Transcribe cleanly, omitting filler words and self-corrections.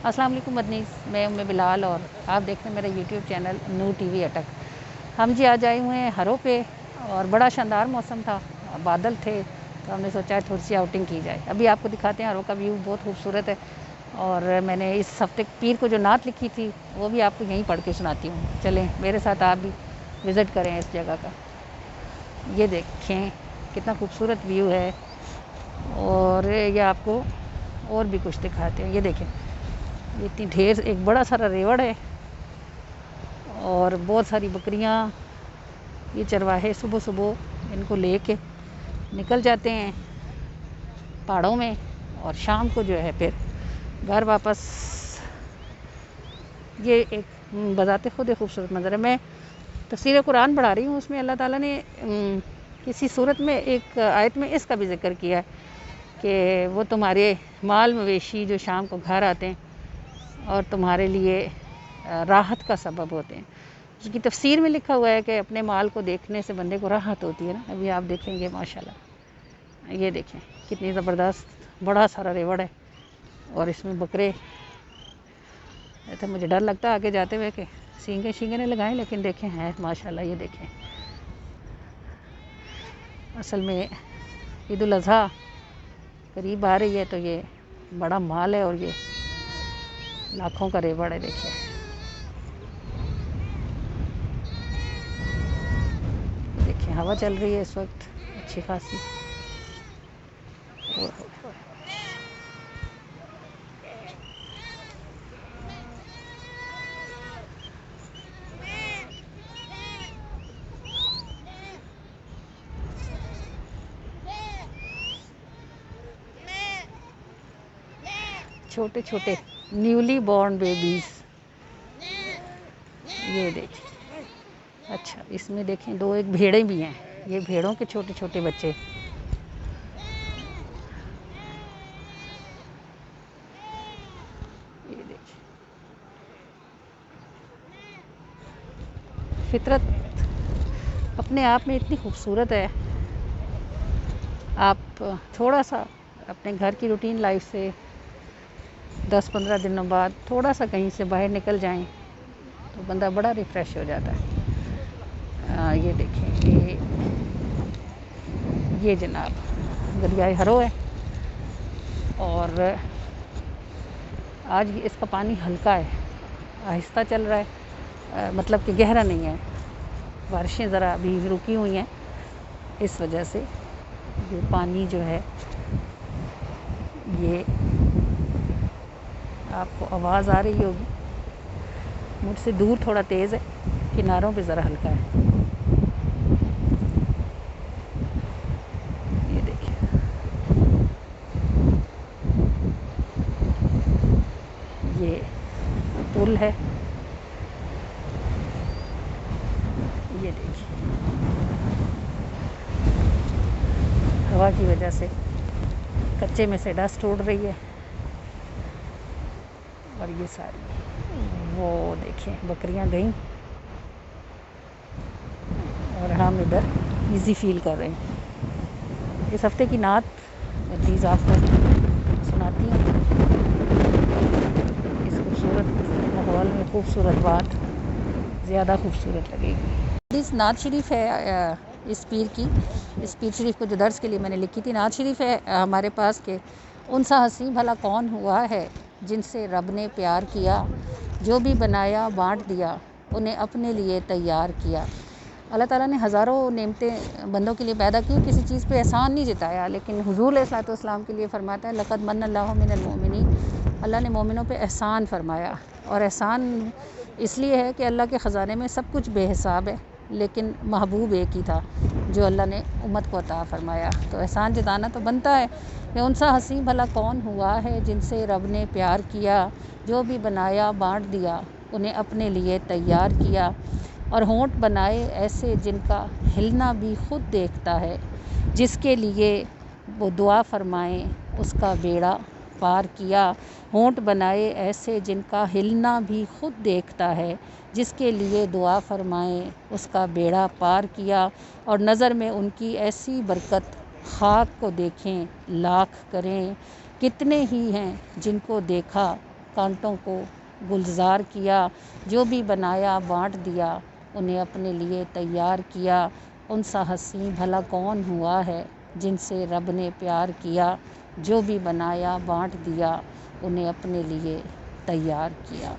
अस्सलाम वालेकुम मदनीस, मैं उम्मे बिलाल और आप देख रहे हैं मेरा यूट्यूब चैनल नूर टीवी अटक। हम जी आज आए हुए हैं हरों पे और बड़ा शानदार मौसम था, बादल थे, तो हमने सोचा है थोड़ी सी आउटिंग की जाए। अभी आपको दिखाते हैं हरों का व्यू, बहुत खूबसूरत है। और मैंने इस हफ्ते पीर को जो नात लिखी थी वो भी आपको यहीं पढ़ के सुनाती हूँ। चलें मेरे साथ आप भी विज़िट करें इस जगह का। ये देखें कितना खूबसूरत व्यू है। और ये आपको और भी कुछ दिखाते हैं। ये देखें, ये इतनी ढेर, एक बड़ा सारा रेवड़ है और बहुत सारी बकरियां। ये चरवाहे सुबह सुबह इनको लेके निकल जाते हैं पहाड़ों में और शाम को जो है फिर घर वापस। ये एक बजाते खुद एक खूबसूरत मंजर है। मैं तफसीर कुरान पढ़ा रही हूँ, उसमें अल्लाह ताला ने किसी सूरत में एक आयत में इसका भी जिक्र किया है कि वो तुम्हारे माल मवेशी जो शाम को घर आते हैं और तुम्हारे लिए राहत का सबब होते हैं। उसकी तफसीर में लिखा हुआ है कि अपने माल को देखने से बंदे को राहत होती है ना। अभी आप देखेंगे माशाल्लाह, ये देखें कितनी ज़बरदस्त बड़ा सारा रेवड़ है और इसमें बकरे। तो मुझे डर लगता है आगे जाते हुए कि सींगे शींगे ने लगाएं, लेकिन देखें हैं माशाल्लाह। ये देखें, असल में ईद उल अज़हा करीब आ रही है तो ये बड़ा माल है और ये लाखों का रेवड़ है। देखिए देखिए हवा चल रही है इस वक्त अच्छी खासी। छोटे छोटे न्यूली बॉर्न बेबीज़, ये देखिए। अच्छा, इसमें देखें दो एक भेड़ें भी हैं, ये भेड़ों के छोटे छोटे बच्चे। ये देखिए, फितरत अपने आप में इतनी खूबसूरत है। आप थोड़ा सा अपने घर की रूटीन लाइफ से 10-15 दिनों बाद थोड़ा सा कहीं से बाहर निकल जाएं तो बंदा बड़ा रिफ़्रेश हो जाता है। ये देखें, ये जनाब दरियाए हरो है और आज इसका पानी हल्का है, आहिस्ता चल रहा है, मतलब कि गहरा नहीं है। बारिशें ज़रा अभी रुकी हुई हैं, इस वजह से ये पानी जो है, ये आपको आवाज़ आ रही होगी, मुझसे दूर थोड़ा तेज़ है, किनारों पे ज़रा हल्का है। ये देखिए, ये पुल है। ये देखिए, हवा की वजह से कच्चे में से डस्ट उड़ रही है और ये सारी वो देखें बकरियां गई और हम इधर इजी फील कर रहे हैं। इस हफ्ते की नात प्लीज़ आपको सुनाती हूँ। इस खूबसूरत माहौल में खूबसूरत बात ज़्यादा खूबसूरत लगेगी। इस नात शरीफ है इस पीर की, इस पीर शरीफ को जो दर्स के लिए मैंने लिखी थी। नात शरीफ है हमारे पास के उनसा हसी भला कौन हुआ है जिनसे रब ने प्यार किया, जो भी बनाया बांट दिया, उन्हें अपने लिए तैयार किया। अल्लाह ताला ने हज़ारों नेमतें बंदों के लिए पैदा की, किसी चीज़ पे एहसान नहीं जताया, लेकिन हुज़ूर अलैहिस्सलाम के लिए फरमाता है लक़द मन्नल्लाहु मिनल मोमिनीन, अल्लाह ने मोमिनों पे एहसान फरमाया। और एहसान इसलिए है कि अल्लाह के ख़ज़ाने में सब कुछ बेहिसाब है, लेकिन महबूब एक ही था जो अल्लाह ने उम्मत को अता फरमाया। तो एहसान जताना तो बनता है कि उनसा हसी भला कौन हुआ है जिनसे रब ने प्यार किया, जो भी बनाया बांट दिया, उन्हें अपने लिए तैयार किया। और होंठ बनाए ऐसे जिनका हिलना भी खुद देखता है, जिसके लिए वो दुआ फरमाएं उसका बेड़ा पार किया। होंठ बनाए ऐसे जिनका हिलना भी खुद देखता है, जिसके लिए दुआ फरमाएं उसका बेड़ा पार किया। और नज़र में उनकी ऐसी बरकत खाक को देखें लाख करें, कितने ही हैं जिनको देखा कांटों को गुलजार किया, जो भी बनाया बांट दिया, उन्हें अपने लिए तैयार किया। उन सा हसीं भला कौन हुआ है जिनसे रब ने प्यार किया, जो भी बनाया बांट दिया, उन्हें अपने लिए तैयार किया।